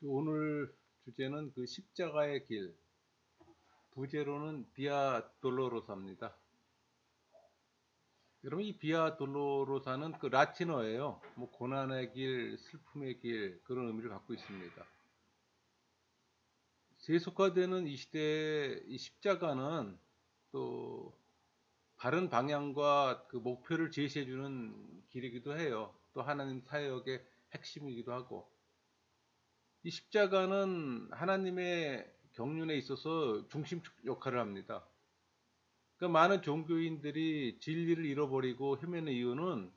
오늘 주제는 그 십자가의 길, 부제로는 비아 돌로로사입니다. 여러분, 이 비아 돌로로사는 그 라틴어예요. 뭐 고난의 길, 슬픔의 길, 그런 의미를 갖고 있습니다. 세속화되는 이 시대에 이 십자가는 또 바른 방향과 그 목표를 제시해주는 길이기도 해요. 또 하나님 사역의 핵심이기도 하고, 이 십자가는 하나님의 경륜에 있어서 중심축 역할을 합니다. 그러니까 많은 종교인들이 진리를 잃어버리고 헤매는 이유는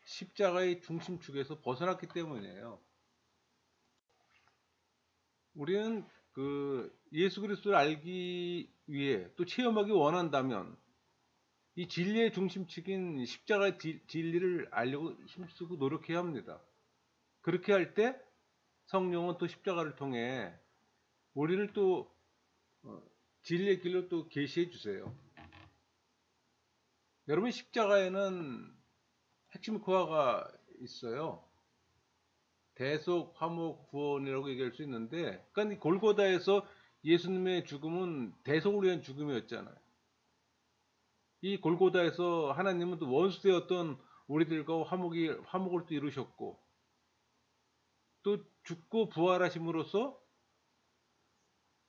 십자가의 중심축에서 벗어났기 때문이에요. 우리는 그 예수 그리스도를 알기 위해 또 체험하기 원한다면 이 진리의 중심축인 십자가의 진리를 알려고 힘쓰고 노력해야 합니다. 그렇게 할 때 성령은 또 십자가를 통해 우리를 또 진리의 길로 또 계시해 주세요. 여러분, 십자가에는 핵심 코어가 있어요. 대속, 화목, 구원이라고 얘기할 수 있는데, 그러니까 이 골고다에서 예수님의 죽음은 대속을 위한 죽음이었잖아요. 이 골고다에서 하나님은 또 원수되었던 우리들과 화목을 또 이루셨고, 또 죽고 부활하심으로써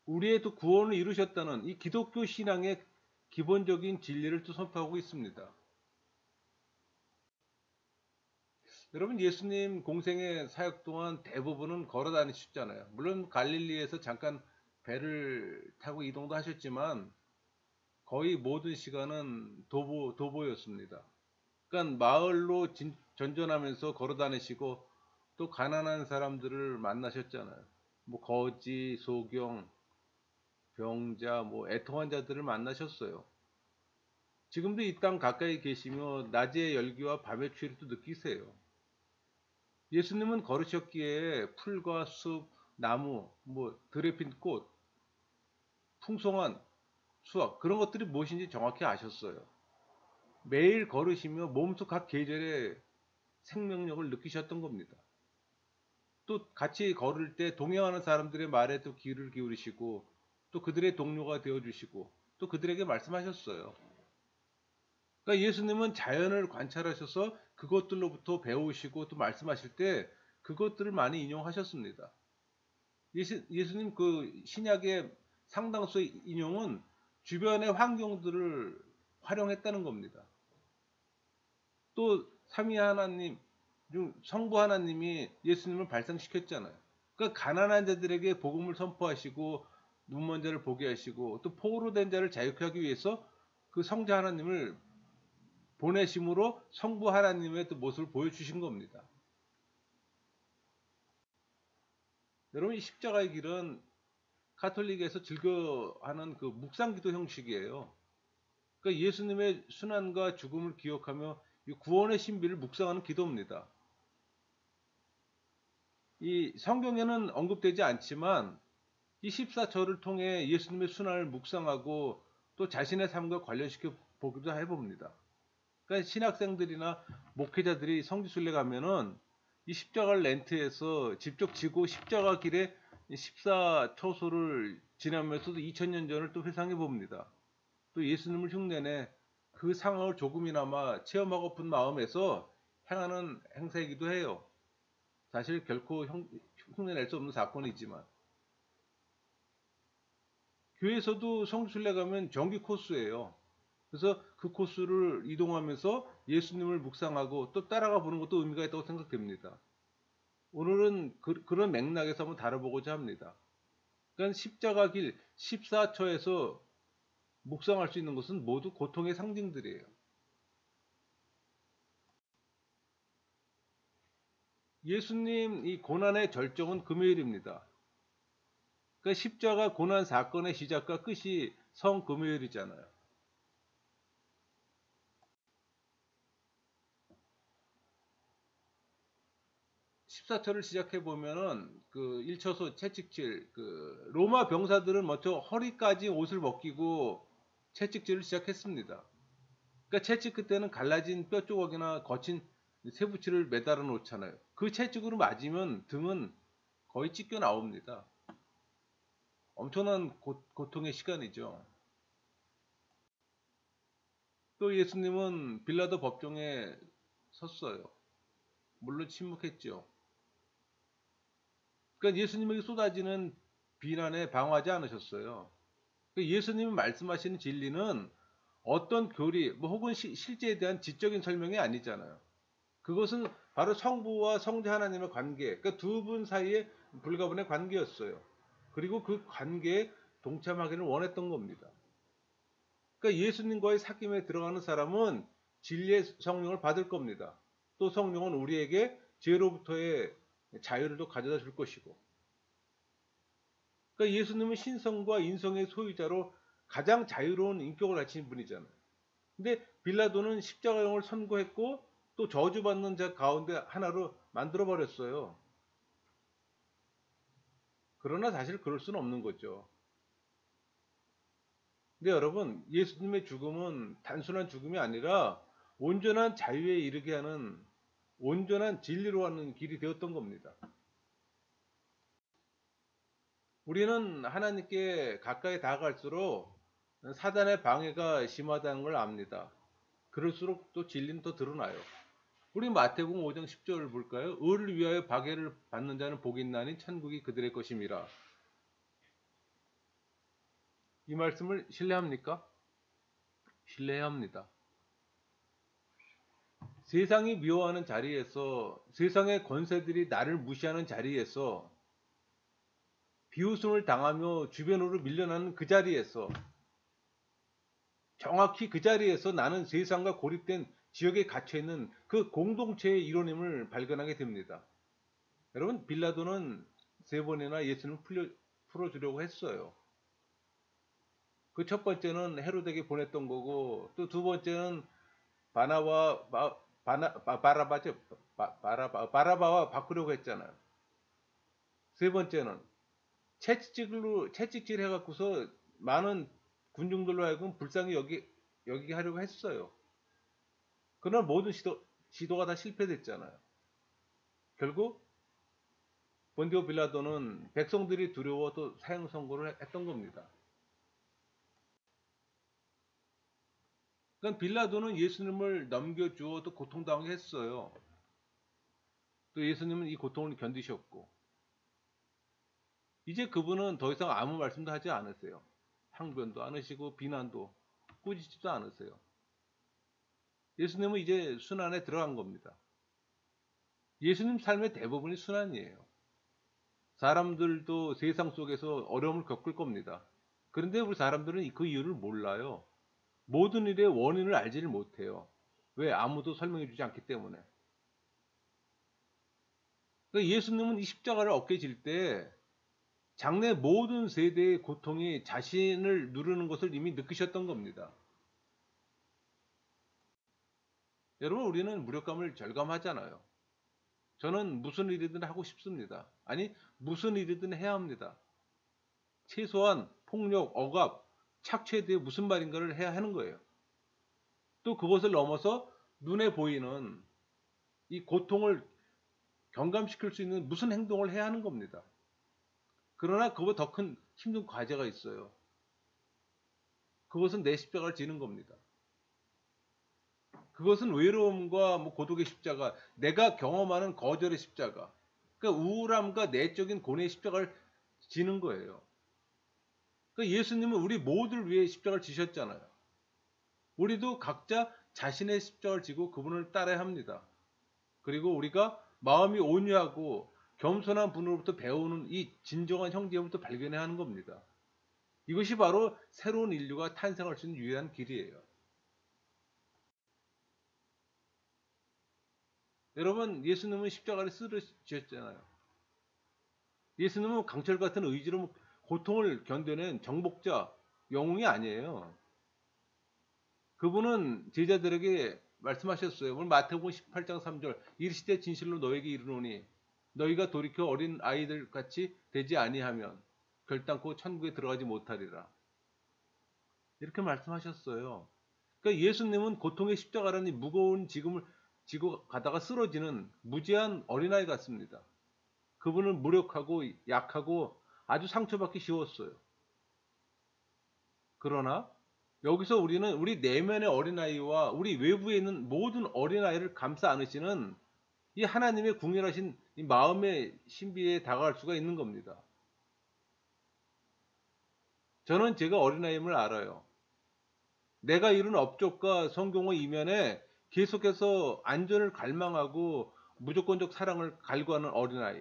우리의 또 구원을 이루셨다는 이 기독교 신앙의 기본적인 진리를 또 선포하고 있습니다. 여러분, 예수님 공생의 사역 동안 대부분은 걸어 다니셨잖아요. 물론 갈릴리에서 잠깐 배를 타고 이동도 하셨지만 거의 모든 시간은 도보였습니다. 그러니까 마을로 전전하면서 걸어 다니시고 또 가난한 사람들을 만나셨잖아요. 뭐 거지, 소경, 병자, 뭐 애통한 자들을 만나셨어요. 지금도 이 땅 가까이 계시며 낮의 열기와 밤의 추위를 또 느끼세요. 예수님은 걸으셨기에 풀과 숲, 나무, 뭐 들에 핀 꽃, 풍성한 수확, 그런 것들이 무엇인지 정확히 아셨어요. 매일 걸으시며 몸속 각 계절의 생명력을 느끼셨던 겁니다. 또 같이 걸을 때 동행하는 사람들의 말에 또 귀를 기울이시고 또 그들의 동료가 되어주시고 또 그들에게 말씀하셨어요. 그러니까 예수님은 자연을 관찰하셔서 그것들로부터 배우시고 또 말씀하실 때 그것들을 많이 인용하셨습니다. 예수님 그 신약의 상당수의 인용은 주변의 환경들을 활용했다는 겁니다. 또 삼위 하나님 중 성부 하나님이 예수님을 발상시켰잖아요. 그러니까 가난한 자들에게 복음을 선포하시고 눈먼 자를 보게 하시고 또 포로로 된 자를 자유케 하기 위해서 그 성자 하나님을 보내심으로 성부 하나님의 또 모습을 보여주신 겁니다. 여러분, 이 십자가의 길은 가톨릭에서 즐겨하는 그 묵상기도 형식이에요. 그러니까 예수님의 순환과 죽음을 기억하며 이 구원의 신비를 묵상하는 기도입니다. 이 성경에는 언급되지 않지만 이 14절을 통해 예수님의 순환을 묵상하고 또 자신의 삶과 관련시켜 보기도 해봅니다. 그러니까 신학생들이나 목회자들이 성지순례 가면은 이 십자가를 렌트해서 직접 지고 십자가 길에 14초소를 지나면서도 2000년 전을 또 회상해 봅니다. 또 예수님을 흉내내 그 상황을 조금이나마 체험하고픈 마음에서 행하는 행사이기도 해요. 사실 결코 흉내낼 수 없는 사건이지만 교회에서도 성지순례 가면 정기 코스예요. 그래서 그 코스를 이동하면서 예수님을 묵상하고 또 따라가 보는 것도 의미가 있다고 생각됩니다. 오늘은 그런 맥락에서 한번 다뤄보고자 합니다. 그러니까 십자가 길 14처에서 묵상할 수 있는 것은 모두 고통의 상징들이에요. 예수님 이 고난의 절정은 금요일입니다. 그러니까 십자가 고난 사건의 시작과 끝이 성금요일이잖아요. 14처를 시작해 보면은 그 1처소 채찍질 그 로마 병사들은 먼저 허리까지 옷을 벗기고 채찍질을 시작했습니다. 그러니까 채찍 그때는 갈라진 뼈 조각이나 거친 쇠붙이를 매달아 놓잖아요. 그 채찍으로 맞으면 등은 거의 찢겨 나옵니다. 엄청난 고통의 시간이죠. 또 예수님은 빌라도 법정에 섰어요. 물론 침묵했죠. 그러니까 예수님에게 쏟아지는 비난에 방어하지 않으셨어요. 그러니까 예수님이 말씀하시는 진리는 어떤 교리, 뭐 혹은 실제에 대한 지적인 설명이 아니잖아요. 그것은 바로 성부와 성자 하나님의 관계, 그러니까 두 분 사이의 불가분의 관계였어요. 그리고 그 관계에 동참하기를 원했던 겁니다. 그러니까 예수님과의 사귐에 들어가는 사람은 진리의 성령을 받을 겁니다. 또 성령은 우리에게 죄로부터의 자유를 또 가져다 줄 것이고. 그러니까 예수님은 신성과 인성의 소유자로 가장 자유로운 인격을 가진 분이잖아요. 근데 빌라도는 십자가형을 선고했고 또 저주받는 자 가운데 하나로 만들어 버렸어요. 그러나 사실 그럴 수는 없는 거죠. 근데 여러분, 예수님의 죽음은 단순한 죽음이 아니라 온전한 자유에 이르게 하는 온전한 진리로 하는 길이 되었던 겁니다. 우리는 하나님께 가까이 다가갈수록 사단의 방해가 심하다는 걸 압니다. 그럴수록 또 진리는 더 드러나요. 우리 마태복음 5장 10절을 볼까요? 의를 위하여 박해를 받는 자는 복이 있나니 천국이 그들의 것임이라. 이 말씀을 신뢰합니까? 신뢰해야 합니다. 세상이 미워하는 자리에서, 세상의 권세들이 나를 무시하는 자리에서, 비웃음을 당하며 주변으로 밀려나는 그 자리에서, 정확히 그 자리에서 나는 세상과 고립된 지역에 갇혀있는 그 공동체의 이론임을 발견하게 됩니다. 여러분, 빌라도는 3번이나 예수님을 풀어주려고 했어요. 그 첫 번째는 헤로데에게 보냈던 거고, 또 두 번째는 바라바와 바꾸려고 했잖아요. 세 번째는 채찍질 해갖고서 많은 군중들로 하여금 불쌍히 여기게 하려고 했어요. 그러나 모든 시도가 다 실패됐잖아요. 결국 본디오 빌라도는 백성들이 두려워도 사형 선고를 했던 겁니다. 그러니까 빌라도는 예수님을 넘겨주어도 고통당하게 했어요. 또 예수님은 이 고통을 견디셨고, 이제 그분은 더 이상 아무 말씀도 하지 않으세요. 항변도 안 하시고 비난도 꾸짖지도 않으세요. 예수님은 이제 순환에 들어간 겁니다. 예수님 삶의 대부분이 순환이에요. 사람들도 세상 속에서 어려움을 겪을 겁니다. 그런데 우리 사람들은 그 이유를 몰라요. 모든 일의 원인을 알지를 못해요. 왜? 아무도 설명해 주지 않기 때문에. 그러니까 예수님은 이 십자가를 어깨에 질 때 장래 모든 세대의 고통이 자신을 누르는 것을 이미 느끼셨던 겁니다. 여러분, 우리는 무력감을 절감하잖아요. 저는 무슨 일이든 하고 싶습니다. 아니, 무슨 일이든 해야 합니다. 최소한 폭력, 억압, 착취에 대해 무슨 말인가를 해야 하는 거예요. 또 그것을 넘어서 눈에 보이는 이 고통을 경감시킬 수 있는 무슨 행동을 해야 하는 겁니다. 그러나 그보다 더 큰 힘든 과제가 있어요. 그것은 내 십자가를 지는 겁니다. 그것은 외로움과 고독의 십자가, 내가 경험하는 거절의 십자가, 그러니까 우울함과 내적인 고뇌의 십자가를 지는 거예요. 그러니까 예수님은 우리 모두를 위해 십자가를 지셨잖아요. 우리도 각자 자신의 십자가를 지고 그분을 따라야 합니다. 그리고 우리가 마음이 온유하고 겸손한 분으로부터 배우는 이 진정한 형제부터 발견해야 하는 겁니다. 이것이 바로 새로운 인류가 탄생할 수 있는 유일한 길이에요. 여러분, 예수님은 십자가를 쓰러지셨잖아요. 예수님은 강철 같은 의지로 고통을 견뎌낸 정복자, 영웅이 아니에요. 그분은 제자들에게 말씀하셨어요. 오늘 마태복음 18장 3절 이르시되 진실로 너에게 이르노니 너희가 돌이켜 어린 아이들 같이 되지 아니하면 결단코 천국에 들어가지 못하리라. 이렇게 말씀하셨어요. 그러니까 예수님은 고통의 십자가라는 무거운 지금을 지고 가다가 쓰러지는 무지한 어린아이 같습니다. 그분은 무력하고 약하고 아주 상처받기 쉬웠어요. 그러나 여기서 우리는 우리 내면의 어린아이와 우리 외부에 있는 모든 어린아이를 감싸 안으시는 이 하나님의 궁일하신 이 마음의 신비에 다가갈 수가 있는 겁니다. 저는 제가 어린아이임을 알아요. 내가 이룬 업적과 성공의 이면에 계속해서 안전을 갈망하고 무조건적 사랑을 갈구하는 어린아이.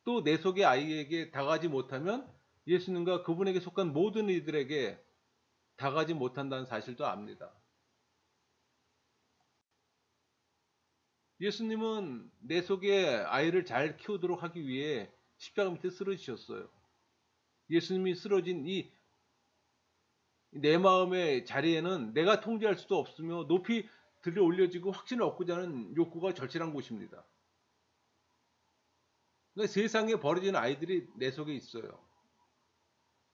또 내 속의 아이에게 다가가지 못하면 예수님과 그분에게 속한 모든 이들에게 다가가지 못한다는 사실도 압니다. 예수님은 내 속의 아이를 잘 키우도록 하기 위해 십자가 밑에 쓰러지셨어요. 예수님이 쓰러진 이 내 마음의 자리에는 내가 통제할 수도 없으며 높이 들려 올려지고 확신을 얻고자 하는 욕구가 절실한 곳입니다. 그러니까 세상에 버려지는 아이들이 내 속에 있어요.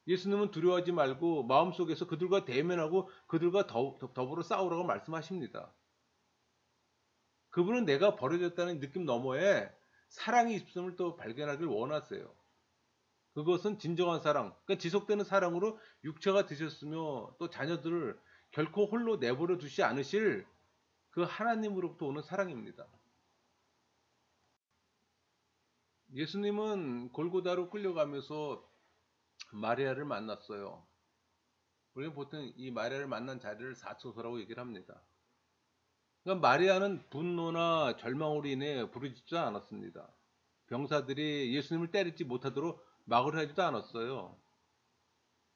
예수님은 두려워하지 말고 마음속에서 그들과 대면하고 그들과 더불어 싸우라고 말씀하십니다. 그분은 내가 버려졌다는 느낌 너머에 사랑이 있음을 또 발견하길 원하세요. 그것은 진정한 사랑, 그러니까 지속되는 사랑으로 육체가 되셨으며 또 자녀들을 결코 홀로 내버려 두지 않으실 그 하나님으로부터 오는 사랑입니다. 예수님은 골고다로 끌려가면서 마리아를 만났어요. 우리는 보통 이 마리아를 만난 자리를 사초소라고 얘기를 합니다. 그러니까 마리아는 분노나 절망으로 인해 부르짖지 않았습니다. 병사들이 예수님을 때리지 못하도록 막으려 하지도 않았어요.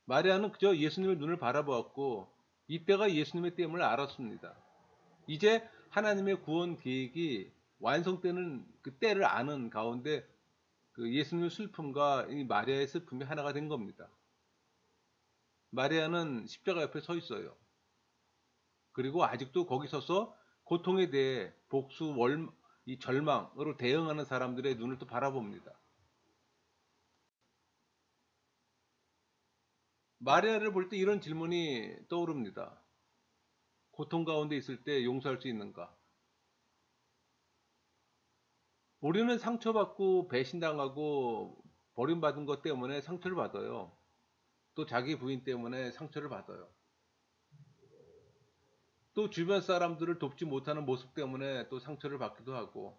마리아는 그저 예수님의 눈을 바라보았고 이때가 예수님의 때임을 알았습니다. 이제 하나님의 구원 계획이 완성되는 그 때를 아는 가운데 그 예수님의 슬픔과 이 마리아의 슬픔이 하나가 된 겁니다. 마리아는 십자가 옆에 서 있어요. 그리고 아직도 거기 서서 고통에 대해 복수, 이 절망으로 대응하는 사람들의 눈을 또 바라봅니다. 마리아를 볼 때 이런 질문이 떠오릅니다. 고통 가운데 있을 때 용서할 수 있는가? 우리는 상처받고 배신당하고 버림받은 것 때문에 상처를 받아요. 또 자기 부인 때문에 상처를 받아요. 또 주변 사람들을 돕지 못하는 모습 때문에 또 상처를 받기도 하고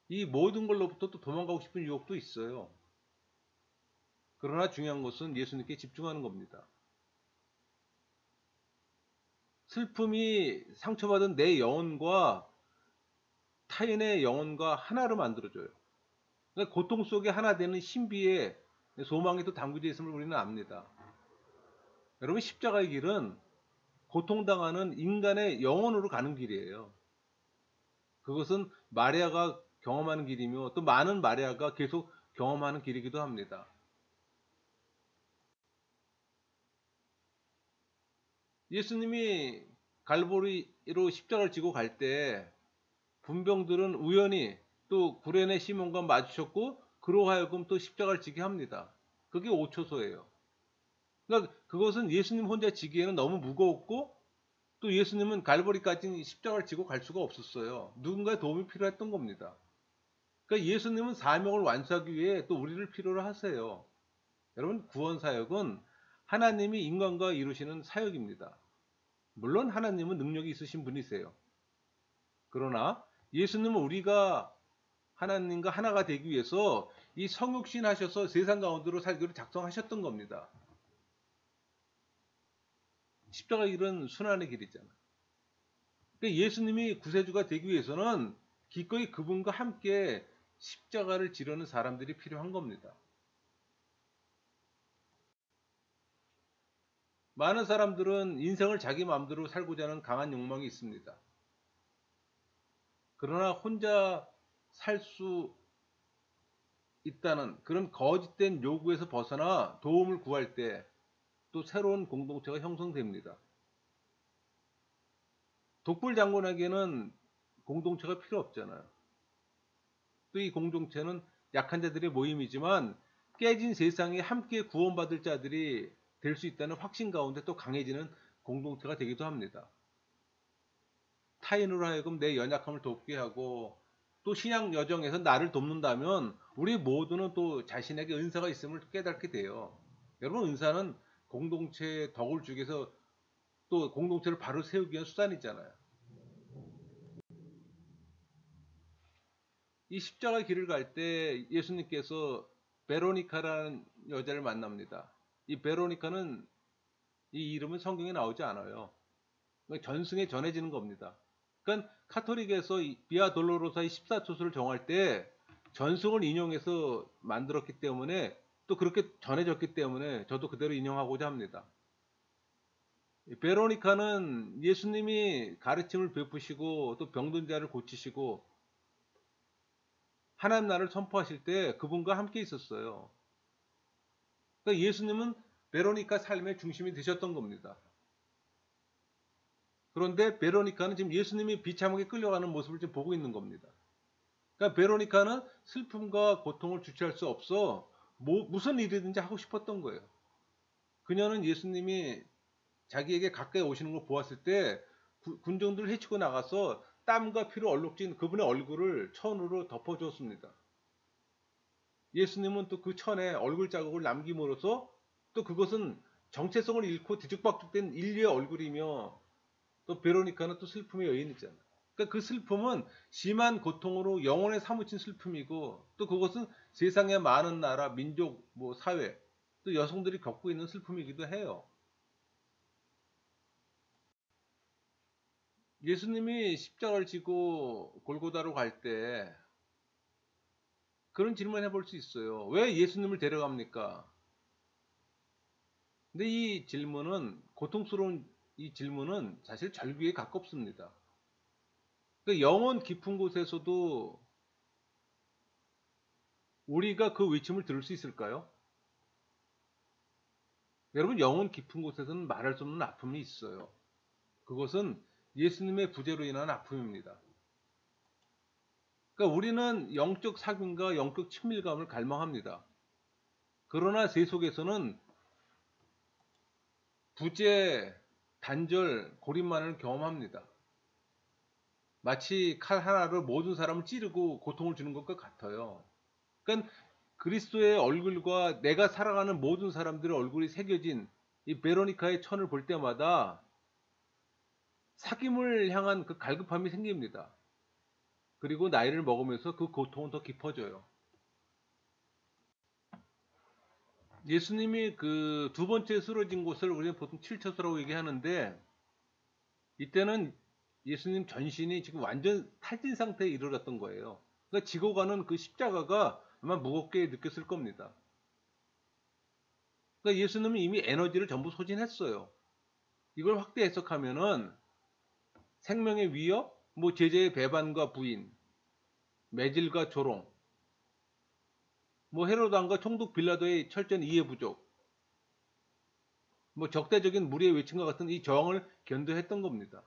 이 모든 걸로부터 또 도망가고 싶은 유혹도 있어요. 그러나 중요한 것은 예수님께 집중하는 겁니다. 슬픔이 상처받은 내 영혼과 타인의 영혼과 하나로 만들어줘요. 그러니까 고통 속에 하나 되는 신비의 소망이 또 담겨져 있음을 우리는 압니다. 여러분 십자가의 길은 고통당하는 인간의 영혼으로 가는 길이에요. 그것은 마리아가 경험하는 길이며 또 많은 마리아가 계속 경험하는 길이기도 합니다. 예수님이 갈보리로 십자가를 지고 갈 때 군병들은 우연히 또 구레네 시몬과 마주쳤고 그로 하여금 또 십자가를 지게 합니다. 그게 5초소예요. 그러니까 그것은 예수님 혼자 지기에는 너무 무거웠고 또 예수님은 갈보리까지 십자가를 지고 갈 수가 없었어요. 누군가의 도움이 필요했던 겁니다. 그러니까 예수님은 사명을 완수하기 위해 또 우리를 필요로 하세요. 여러분 구원 사역은 하나님이 인간과 이루시는 사역입니다. 물론 하나님은 능력이 있으신 분이세요. 그러나 예수님은 우리가 하나님과 하나가 되기 위해서 이 성육신 하셔서 세상 가운데로 살기로 작정하셨던 겁니다. 십자가 길은 순환의 길이잖아. 그러니까 예수님이 구세주가 되기 위해서는 기꺼이 그분과 함께 십자가를 지르는 사람들이 필요한 겁니다. 많은 사람들은 인생을 자기 마음대로 살고자 하는 강한 욕망이 있습니다. 그러나 혼자 살 수 있다는 그런 거짓된 요구에서 벗어나 도움을 구할 때 또 새로운 공동체가 형성됩니다. 독불장군에게는 공동체가 필요 없잖아요. 또 이 공동체는 약한 자들의 모임이지만 깨진 세상에 함께 구원받을 자들이 될 수 있다는 확신 가운데 또 강해지는 공동체가 되기도 합니다. 타인으로 하여금 내 연약함을 돕게 하고 또 신앙 여정에서 나를 돕는다면 우리 모두는 또 자신에게 은사가 있음을 깨닫게 돼요. 여러분, 은사는 공동체에 덕을 주기 위해서 또 공동체를 바로 세우기 위한 수단이잖아요. 이 십자가 길을 갈 때 예수님께서 베로니카라는 여자를 만납니다. 이 베로니카는 이 이름은 성경에 나오지 않아요. 전승에 전해지는 겁니다. 그러니까 카톨릭에서 비아 돌로로사의 14초수를 정할 때 전승을 인용해서 만들었기 때문에 또 그렇게 전해졌기 때문에 저도 그대로 인용하고자 합니다. 베로니카는 예수님이 가르침을 베푸시고 또 병든 자를 고치시고 하나님 나라를 선포하실 때 그분과 함께 있었어요. 그러니까 예수님은 베로니카 삶의 중심이 되셨던 겁니다. 그런데 베로니카는 지금 예수님이 비참하게 끌려가는 모습을 지금 보고 있는 겁니다. 그러니까 베로니카는 슬픔과 고통을 주체할 수 없어 무슨 일이든지 하고 싶었던 거예요. 그녀는 예수님이 자기에게 가까이 오시는 걸 보았을 때 군중들을 헤치고 나가서 땀과 피로 얼룩진 그분의 얼굴을 천으로 덮어주었습니다. 예수님은 또 그 천에 얼굴 자국을 남김으로써 또 그것은 정체성을 잃고 뒤죽박죽된 인류의 얼굴이며 또 베로니카는 또 슬픔의 여인이잖아요. 그러니까 그 슬픔은 심한 고통으로 영혼에 사무친 슬픔이고 또 그것은 세상의 많은 나라, 민족, 사회 또 여성들이 겪고 있는 슬픔이기도 해요. 예수님이 십자가를 지고 골고다로 갈 때 그런 질문 해볼 수 있어요. 왜 예수님을 데려갑니까? 근데 이 질문은 고통스러운 이 질문은 사실 절규에 가깝습니다. 그 영혼 깊은 곳에서도 우리가 그 외침을 들을 수 있을까요? 여러분, 영혼 깊은 곳에서는 말할 수 없는 아픔이 있어요. 그것은 예수님의 부재로 인한 아픔입니다. 그러니까 우리는 영적 사귐과 영적 친밀감을 갈망합니다. 그러나 세속에서는 부재, 단절, 고립만을 경험합니다. 마치 칼 하나로 모든 사람을 찌르고 고통을 주는 것과 같아요. 그러니까 그리스도의 얼굴과 내가 사랑하는 모든 사람들의 얼굴이 새겨진 이 베로니카의 천을 볼 때마다 사귐을 향한 그 갈급함이 생깁니다. 그리고 나이를 먹으면서 그 고통은 더 깊어져요. 예수님이 그 두 번째 쓰러진 곳을 우리는 보통 칠처소라고 얘기하는데 이때는 예수님 전신이 지금 완전 탈진 상태에 이르렀던 거예요. 그러니까 지고 가는 그 십자가가 아마 무겁게 느꼈을 겁니다. 그러니까 예수님은 이미 에너지를 전부 소진했어요. 이걸 확대 해석하면은 생명의 위협, 제재의 배반과 부인, 매질과 조롱, 헤로드 왕과 총독 빌라도의 철저한 이해 부족, 적대적인 무리의 외침과 같은 이 저항을 견뎌했던 겁니다.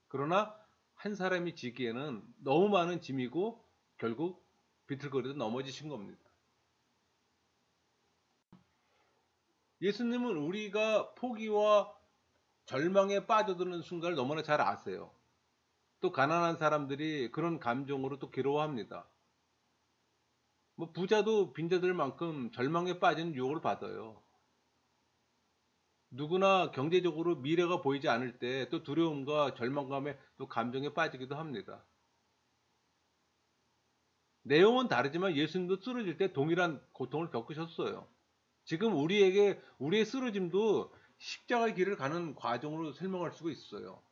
그러나 한 사람이 지기에는 너무 많은 짐이고 결국 비틀거리다 넘어지신 겁니다. 예수님은 우리가 포기와 절망에 빠져드는 순간을 너무나 잘 아세요. 또 가난한 사람들이 그런 감정으로 또 괴로워합니다. 부자도 빈자들만큼 절망에 빠지는 유혹을 받아요. 누구나 경제적으로 미래가 보이지 않을 때 또 두려움과 절망감에 또 감정에 빠지기도 합니다. 내용은 다르지만 예수님도 쓰러질 때 동일한 고통을 겪으셨어요. 지금 우리에게 우리의 쓰러짐도 십자가의 길을 가는 과정으로 설명할 수가 있어요.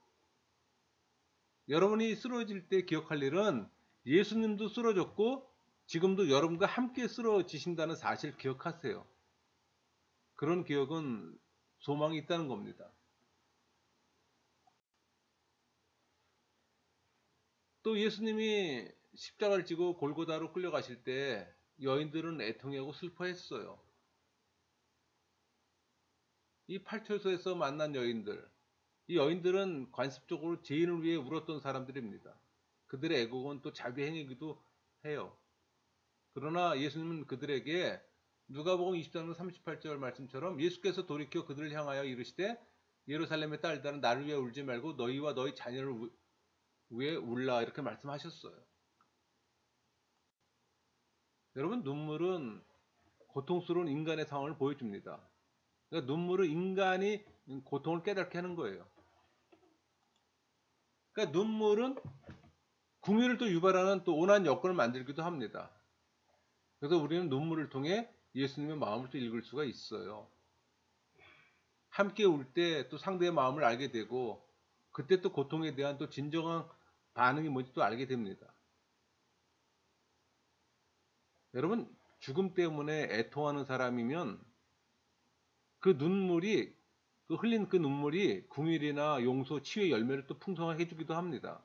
여러분이 쓰러질 때 기억할 일은 예수님도 쓰러졌고 지금도 여러분과 함께 쓰러지신다는 사실을 기억하세요. 그런 기억은 소망이 있다는 겁니다. 또 예수님이 십자가를 지고 골고다로 끌려가실 때 여인들은 애통하고 슬퍼했어요. 이 팔초소에서 만난 여인들, 이 여인들은 관습적으로 죄인을 위해 울었던 사람들입니다. 그들의 애곡은 또 자비 행위이기도 해요. 그러나 예수님은 그들에게 누가복음 24장 38절 말씀처럼 예수께서 돌이켜 그들을 향하여 이르시되 예루살렘의 딸들은 나를 위해 울지 말고 너희와 너희 자녀를 위해 울라 이렇게 말씀하셨어요. 여러분, 눈물은 고통스러운 인간의 상황을 보여줍니다. 그러니까 눈물은 인간이 고통을 깨닫게 하는 거예요. 그러니까 눈물은 궁유를 또 유발하는 또 온화한 여건을 만들기도 합니다. 그래서 우리는 눈물을 통해 예수님의 마음을 또 읽을 수가 있어요. 함께 울 때 또 상대의 마음을 알게 되고, 그때 또 고통에 대한 또 진정한 반응이 뭔지 또 알게 됩니다. 여러분, 죽음 때문에 애통하는 사람이면 그 눈물이, 그 흘린 그 눈물이 궁일이나 용서, 치유의 열매를 또 풍성하게 해주기도 합니다.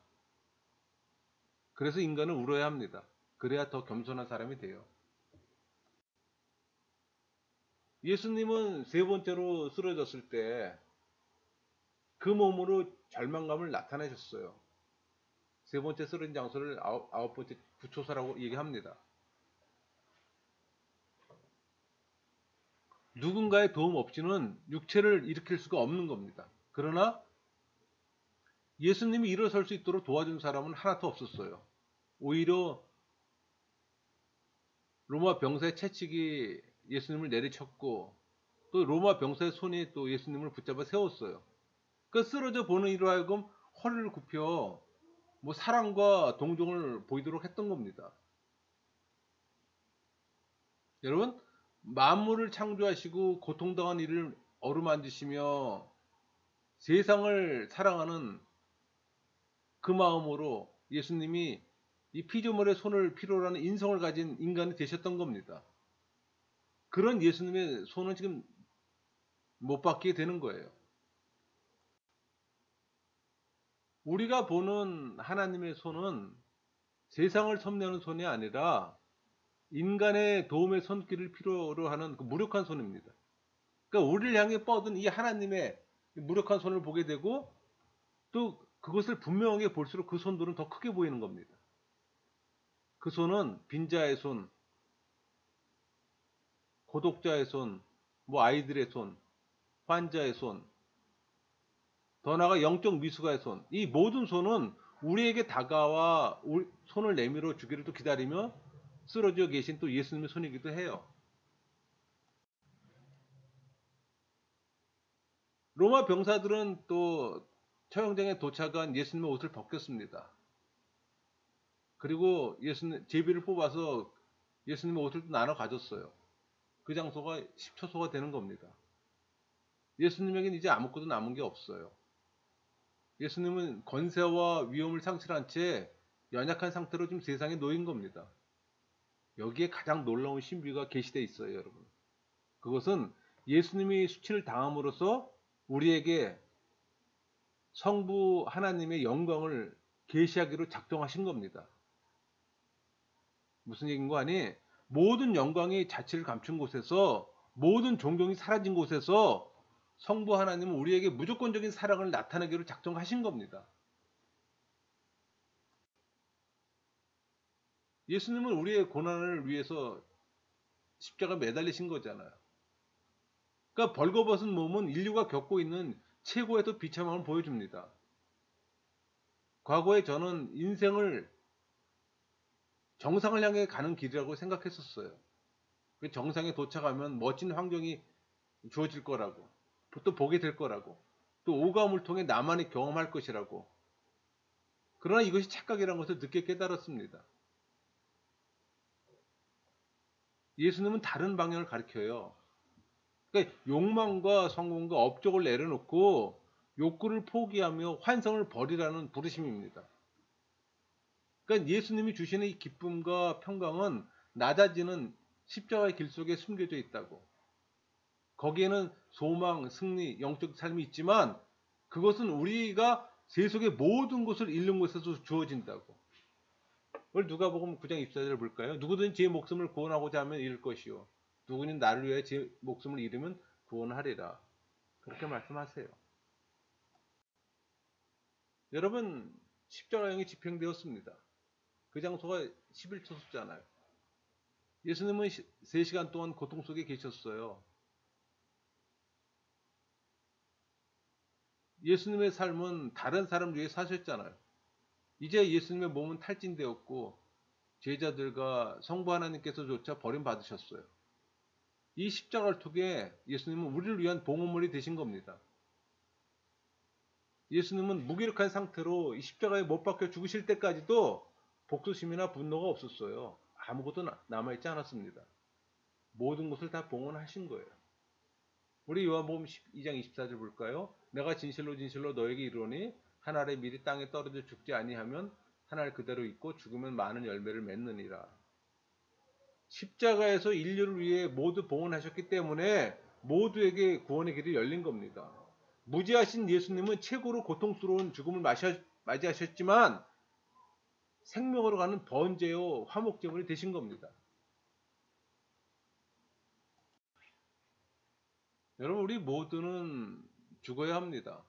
그래서 인간은 울어야 합니다. 그래야 더 겸손한 사람이 돼요. 예수님은 세 번째로 쓰러졌을 때 그 몸으로 절망감을 나타내셨어요. 세 번째 쓰러진 장소를 아홉 번째 구초사라고 얘기합니다. 누군가의 도움 없이는 육체를 일으킬 수가 없는 겁니다. 그러나 예수님이 일어설 수 있도록 도와준 사람은 하나도 없었어요. 오히려 로마 병사의 채찍이 예수님을 내리쳤고, 또 로마 병사의 손이 또 예수님을 붙잡아 세웠어요. 그 쓰러져 보는 이로 하여금 허리를 굽혀 뭐 사랑과 동정을 보이도록 했던 겁니다. 여러분, 만물을 창조하시고 고통당한 이를 어루만지시며 세상을 사랑하는 그 마음으로 예수님이 이 피조물의 손을 필요로 하는 인성을 가진 인간이 되셨던 겁니다. 그런 예수님의 손은 지금 못 받게 되는 거예요. 우리가 보는 하나님의 손은 세상을 섭리하는 손이 아니라 인간의 도움의 손길을 필요로 하는 그 무력한 손입니다. 그러니까 우리를 향해 뻗은 이 하나님의 무력한 손을 보게 되고, 또 그것을 분명하게 볼수록 그 손들은 더 크게 보이는 겁니다. 그 손은 빈자의 손, 고독자의 손, 뭐 아이들의 손, 환자의 손, 더 나아가 영적 미숙아의 손, 이 모든 손은 우리에게 다가와 손을 내밀어 주기를 또 기다리며 쓰러져 계신 또 예수님의 손이기도 해요. 로마 병사들은 또 처형장에 도착한 예수님의 옷을 벗겼습니다. 그리고 제비를 뽑아서 예수님의 옷을 나눠 가졌어요. 그 장소가 10초소가 되는 겁니다. 예수님에게는 이제 아무것도 남은 게 없어요. 예수님은 권세와 위엄을 상실한 채 연약한 상태로 지금 세상에 놓인 겁니다. 여기에 가장 놀라운 신비가 계시되어 있어요, 여러분. 그것은 예수님이 수치를 당함으로써 우리에게 성부 하나님의 영광을 계시하기로 작정하신 겁니다. 무슨 얘기인가 하니, 모든 영광이 자취를 감춘 곳에서, 모든 존경이 사라진 곳에서 성부 하나님은 우리에게 무조건적인 사랑을 나타내기로 작정하신 겁니다. 예수님은 우리의 고난을 위해서 십자가 매달리신 거잖아요. 그러니까 벌거벗은 몸은 인류가 겪고 있는 최고의 또 비참함을 보여줍니다. 과거에 저는 인생을 정상을 향해 가는 길이라고 생각했었어요. 정상에 도착하면 멋진 환경이 주어질 거라고, 또 보게 될 거라고, 또 오감을 통해 나만이 경험할 것이라고. 그러나 이것이 착각이라는 것을 늦게 깨달았습니다. 예수님은 다른 방향을 가르쳐요. 그러니까 욕망과 성공과 업적을 내려놓고 욕구를 포기하며 환상을 버리라는 부르심입니다. 그러니까 예수님이 주시는 이 기쁨과 평강은 낮아지는 십자가의 길 속에 숨겨져 있다고. 거기에는 소망, 승리, 영적 삶이 있지만 그것은 우리가 세속의 모든 것을 잃는 곳에서 주어진다고. 오늘 누가복음 9장 24절을 볼까요? 누구든 제 목숨을 구원하고자 하면 잃을 것이요, 누구는 나를 위해 제 목숨을 잃으면 구원하리라. 그렇게 말씀하세요. 여러분, 십자가형이 집행되었습니다. 그 장소가 11초소잖아요. 예수님은 3시간 동안 고통 속에 계셨어요. 예수님의 삶은 다른 사람 위해 사셨잖아요. 이제 예수님의 몸은 탈진되었고 제자들과 성부 하나님께서조차 버림받으셨어요. 이 십자가를 통해 예수님은 우리를 위한 봉헌물이 되신 겁니다. 예수님은 무기력한 상태로 이 십자가에 못 박혀 죽으실 때까지도 복수심이나 분노가 없었어요. 아무것도 남아있지 않았습니다. 모든 것을 다 봉헌하신 거예요. 우리 요한복음 2장 24절 볼까요? 내가 진실로 진실로 너에게 이르노니 한 알에 미리 땅에 떨어져 죽지 아니하면 한 알 그대로 있고 죽으면 많은 열매를 맺느니라. 십자가에서 인류를 위해 모두 봉헌하셨기 때문에 모두에게 구원의 길이 열린 겁니다. 무지하신 예수님은 최고로 고통스러운 죽음을 맞이하셨지만 생명으로 가는 번제요 화목제물이 되신 겁니다. 여러분, 우리 모두는 죽어야 합니다.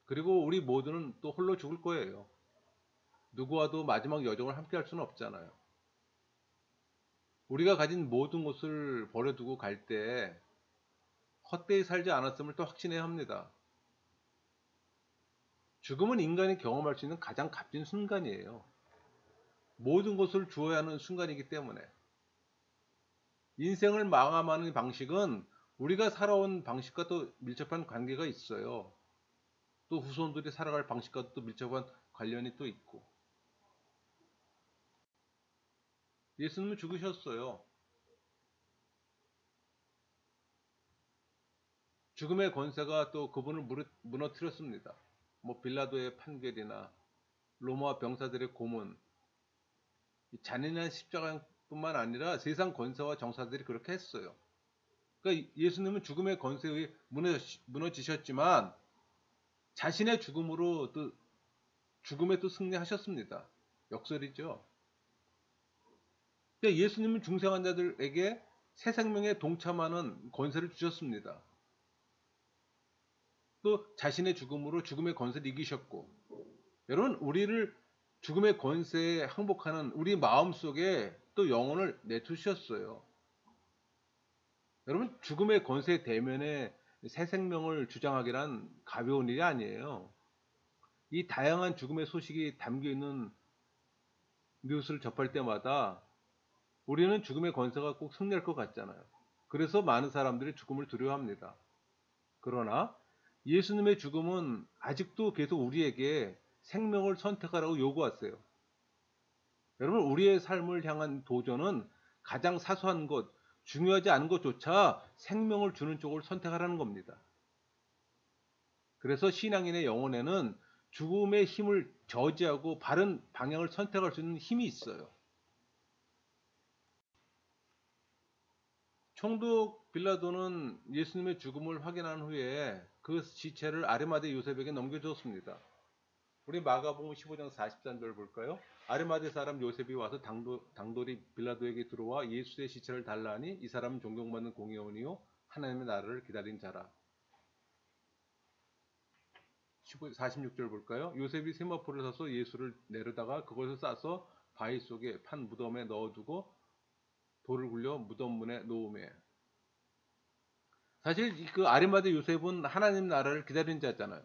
그리고 우리 모두는 또 홀로 죽을 거예요. 누구와도 마지막 여정을 함께 할 수는 없잖아요. 우리가 가진 모든 것을 버려두고 갈 때 헛되이 살지 않았음을 또 확신해야 합니다. 죽음은 인간이 경험할 수 있는 가장 값진 순간이에요. 모든 것을 주어야 하는 순간이기 때문에. 인생을 마감하는 방식은 우리가 살아온 방식과 또 밀접한 관계가 있어요. 또 후손들이 살아갈 방식과 또 밀접한 관련이 또 있고. 예수님은 죽으셨어요. 죽음의 권세가 또 그분을 무너뜨렸습니다. 빌라도의 판결이나 로마 병사들의 고문, 잔인한 십자가뿐만 아니라 세상 권세와 정사들이 그렇게 했어요. 그러니까 예수님은 죽음의 권세에 무너지셨지만 자신의 죽음으로 또 죽음에 또 승리하셨습니다. 역설이죠. 그러니까 예수님은 중생한 자들에게 새 생명에 동참하는 권세를 주셨습니다. 또 자신의 죽음으로 죽음의 권세를 이기셨고, 여러분, 우리를 죽음의 권세에 항복하는 우리 마음속에 또 영혼을 내두셨어요. 여러분, 죽음의 권세 대면에 새 생명을 주장하기란 가벼운 일이 아니에요. 이 다양한 죽음의 소식이 담겨있는 뉴스를 접할 때마다 우리는 죽음의 권세가 꼭 승리할 것 같잖아요. 그래서 많은 사람들이 죽음을 두려워합니다. 그러나 예수님의 죽음은 아직도 계속 우리에게 생명을 선택하라고 요구하세요. 여러분, 우리의 삶을 향한 도전은 가장 사소한 것, 중요하지 않은 것조차 생명을 주는 쪽을 선택하라는 겁니다. 그래서 신앙인의 영혼에는 죽음의 힘을 저지하고 바른 방향을 선택할 수 있는 힘이 있어요. 총독 빌라도는 예수님의 죽음을 확인한 후에 그 시체를 아리마대 요셉에게 넘겨주었습니다. 우리 마가복음 15장 43절 볼까요? 아리마대 사람 요셉이 와서 당돌이 빌라도에게 들어와 예수의 시체를 달라하니 이 사람은 존경받는 공의원이요 하나님의 나라를 기다린 자라. 46절 볼까요? 요셉이 세마포를 사서 예수를 내려다가 그것을 싸서 바위 속에 판 무덤에 넣어두고 돌을 굴려 무덤 문에 놓으매. 사실 그 아리마대 요셉은 하나님 나라를 기다린 자잖아요.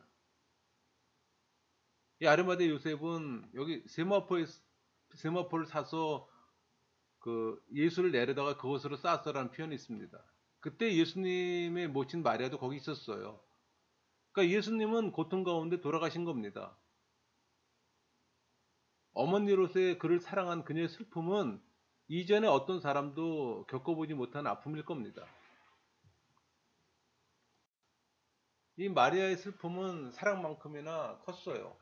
이 아리마대 요셉은 여기 세마포를 사서 그 예수를 내려다가 그것으로 쌌어라는 표현이 있습니다. 그때 예수님의 모친 마리아도 거기 있었어요. 그러니까 예수님은 고통 가운데 돌아가신 겁니다. 어머니로서의 그를 사랑한 그녀의 슬픔은 이전에 어떤 사람도 겪어보지 못한 아픔일 겁니다. 이 마리아의 슬픔은 사랑만큼이나 컸어요.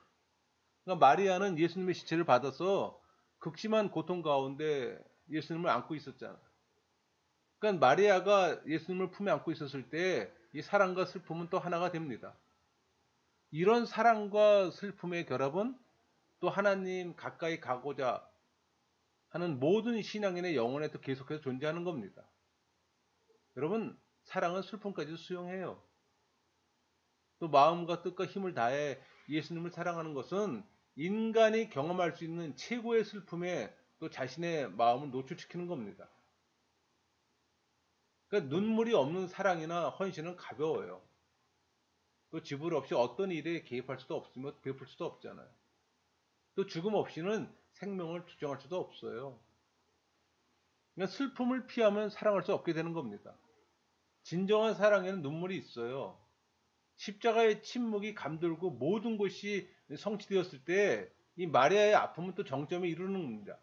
그러니까 마리아는 예수님의 시체를 받아서 극심한 고통 가운데 예수님을 안고 있었잖아요. 그러니까 마리아가 예수님을 품에 안고 있었을 때 이 사랑과 슬픔은 또 하나가 됩니다. 이런 사랑과 슬픔의 결합은 또 하나님 가까이 가고자 하는 모든 신앙인의 영혼에도 계속해서 존재하는 겁니다. 여러분, 사랑은 슬픔까지도 수용해요. 또 마음과 뜻과 힘을 다해 예수님을 사랑하는 것은 인간이 경험할 수 있는 최고의 슬픔에 또 자신의 마음을 노출시키는 겁니다. 그러니까 눈물이 없는 사랑이나 헌신은 가벼워요. 또 지불 없이 어떤 일에 개입할 수도 없으며 베풀 수도 없잖아요. 또 죽음 없이는 생명을 주장할 수도 없어요. 그러니까 슬픔을 피하면 사랑할 수 없게 되는 겁니다. 진정한 사랑에는 눈물이 있어요. 십자가의 침묵이 감돌고 모든 것이 성취되었을 때 이 마리아의 아픔은 또 정점에 이르는 겁니다.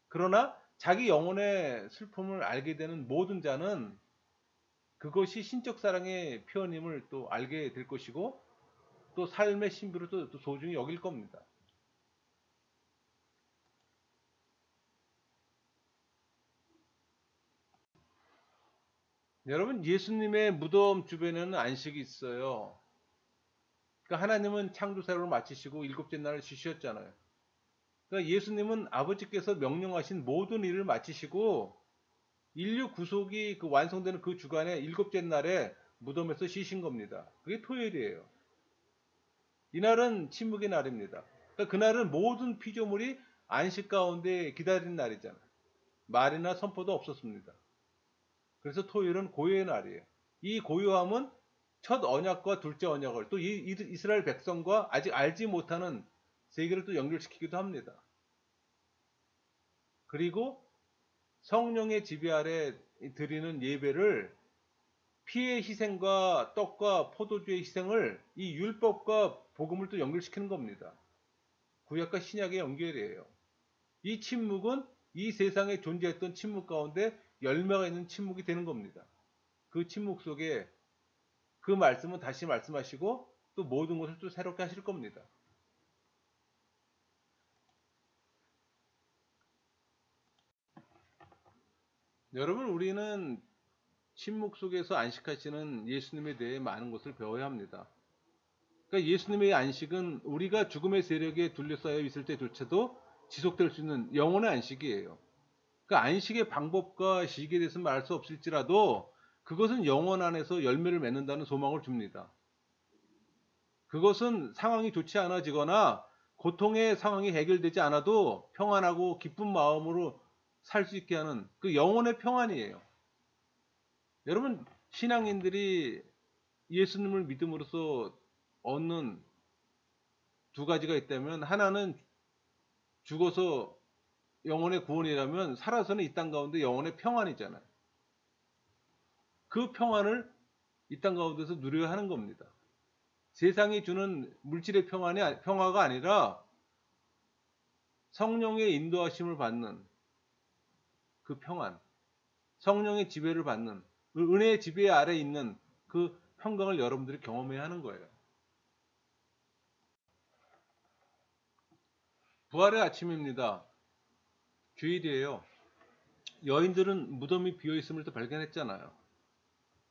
그러나 자기 영혼의 슬픔을 알게 되는 모든 자는 그것이 신적 사랑의 표현임을 또 알게 될 것이고 또 삶의 신비로 또 소중히 여길 겁니다. 여러분, 예수님의 무덤 주변에는 안식이 있어요. 그러니까 하나님은 창조사를 마치시고 일곱째 날을 쉬셨잖아요. 그러니까 예수님은 아버지께서 명령하신 모든 일을 마치시고 인류 구속이 완성되는 그 주간에 일곱째 날에 무덤에서 쉬신 겁니다. 그게 토요일이에요. 이날은 침묵의 날입니다. 그러니까 그날은 모든 피조물이 안식 가운데 기다리는 날이잖아요. 말이나 선포도 없었습니다. 그래서 토요일은 고요의 날이에요. 이 고요함은 첫 언약과 둘째 언약을 또 이스라엘 백성과 아직 알지 못하는 세계를 또 연결시키기도 합니다. 그리고 성령의 지배 아래 드리는 예배를 피의 희생과 떡과 포도주의 희생을 이 율법과 복음을 또 연결시키는 겁니다. 구약과 신약의 연결이에요. 이 침묵은 이 세상에 존재했던 침묵 가운데 열매가 있는 침묵이 되는 겁니다. 그 침묵 속에 그 말씀은 다시 말씀하시고 또 모든 것을 또 새롭게 하실 겁니다. 여러분, 우리는 침묵 속에서 안식하시는 예수님에 대해 많은 것을 배워야 합니다. 그러니까 예수님의 안식은 우리가 죽음의 세력에 둘러싸여 있을 때조차도 지속될 수 있는 영혼의 안식이에요. 그러니까 안식의 방법과 시기에 대해서 말할 수 없을지라도 그것은 영혼 안에서 열매를 맺는다는 소망을 줍니다. 그것은 상황이 좋지 않아지거나 고통의 상황이 해결되지 않아도 평안하고 기쁜 마음으로 살 수 있게 하는 그 영혼의 평안이에요. 여러분, 신앙인들이 예수님을 믿음으로써 얻는 두 가지가 있다면 하나는 죽어서 영혼의 구원이라면 살아서는 이 땅 가운데 영혼의 평안이잖아요. 그 평안을 이 땅 가운데서 누려야 하는 겁니다. 세상이 주는 물질의 평화가 아니라 성령의 인도하심을 받는 그 평안, 성령의 지배를 받는 은혜의 지배 아래 있는 그 평강을 여러분들이 경험해야 하는 거예요. 부활의 아침입니다. 주일이에요. 여인들은 무덤이 비어있음을 또 발견했잖아요.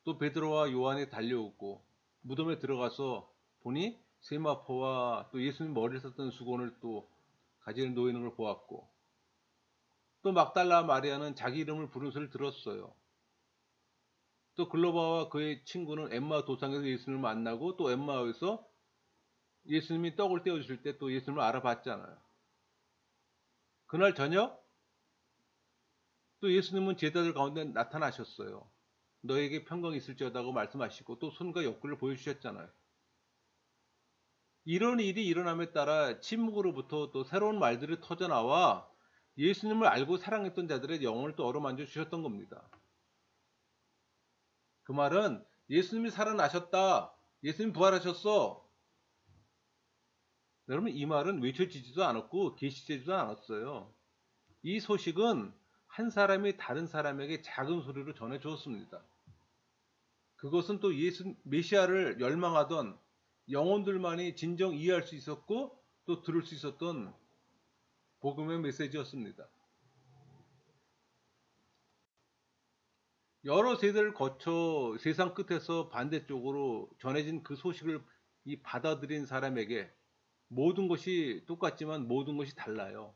또 베드로와 요한이 달려오고 무덤에 들어가서 보니 세마포와 또 예수님 머리를 썼던 수건을 또 가지고 놓이는 걸 보았고 또 막달라 마리아는 자기 이름을 부르는 소리를 들었어요. 또 글로바와 그의 친구는 엠마 도상에서 예수님을 만나고 또 엠마에서 예수님이 떡을 떼어주실 때 또 예수님을 알아봤잖아요. 그날 저녁 또 예수님은 제자들 가운데 나타나셨어요. 너에게 평강이 있을지어다고 말씀하시고 또 손과 옆구리를 보여주셨잖아요. 이런 일이 일어남에 따라 침묵으로부터 또 새로운 말들이 터져나와 예수님을 알고 사랑했던 자들의 영혼을 또 어루만져 주셨던 겁니다. 그 말은 예수님이 살아나셨다. 예수님 부활하셨어. 여러분, 이 말은 외쳐지지도 않았고 계시되지도 않았어요. 이 소식은 한 사람이 다른 사람에게 작은 소리로 전해 주었습니다. 그것은 또 메시아를 열망하던 영혼들만이 진정 이해할 수 있었고 또 들을 수 있었던 복음의 메시지였습니다. 여러 세대를 거쳐 세상 끝에서 반대쪽으로 전해진 그 소식을 받아들인 사람에게 모든 것이 똑같지만 모든 것이 달라요.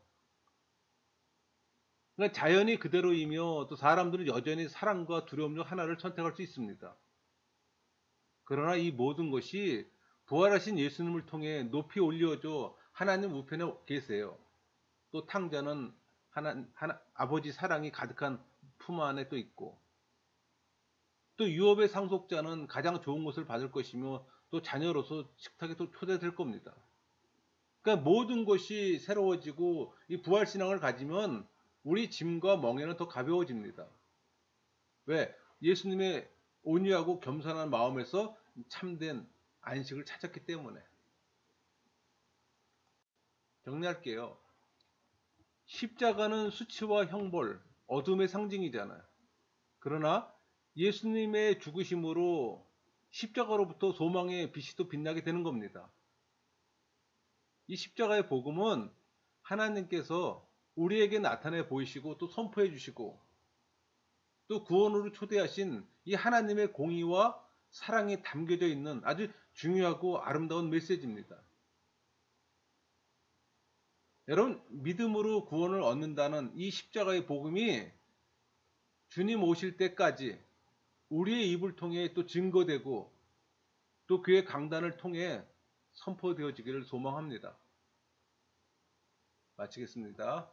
그러니까 자연이 그대로이며 또 사람들은 여전히 사랑과 두려움 중 하나를 선택할 수 있습니다. 그러나 이 모든 것이 부활하신 예수님을 통해 높이 올려줘 하나님 우편에 계세요. 또 탕자는 아버지 사랑이 가득한 품 안에 또 있고 또 유업의 상속자는 가장 좋은 것을 받을 것이며 또 자녀로서 식탁에 또 초대될 겁니다. 그러니까 모든 것이 새로워지고 이 부활신앙을 가지면 우리 짐과 멍에는 더 가벼워집니다. 왜? 예수님의 온유하고 겸손한 마음에서 참된 안식을 찾았기 때문에. 정리할게요. 십자가는 수치와 형벌, 어둠의 상징이잖아요. 그러나 예수님의 죽으심으로 십자가로부터 소망의 빛이 또 빛나게 되는 겁니다. 이 십자가의 복음은 하나님께서 우리에게 나타내 보이시고 또 선포해 주시고 또 구원으로 초대하신 이 하나님의 공의와 사랑이 담겨져 있는 아주 중요하고 아름다운 메시지입니다. 여러분, 믿음으로 구원을 얻는다는 이 십자가의 복음이 주님 오실 때까지 우리의 입을 통해 또 증거되고 또 그의 강단을 통해 선포되어지기를 소망합니다. 마치겠습니다.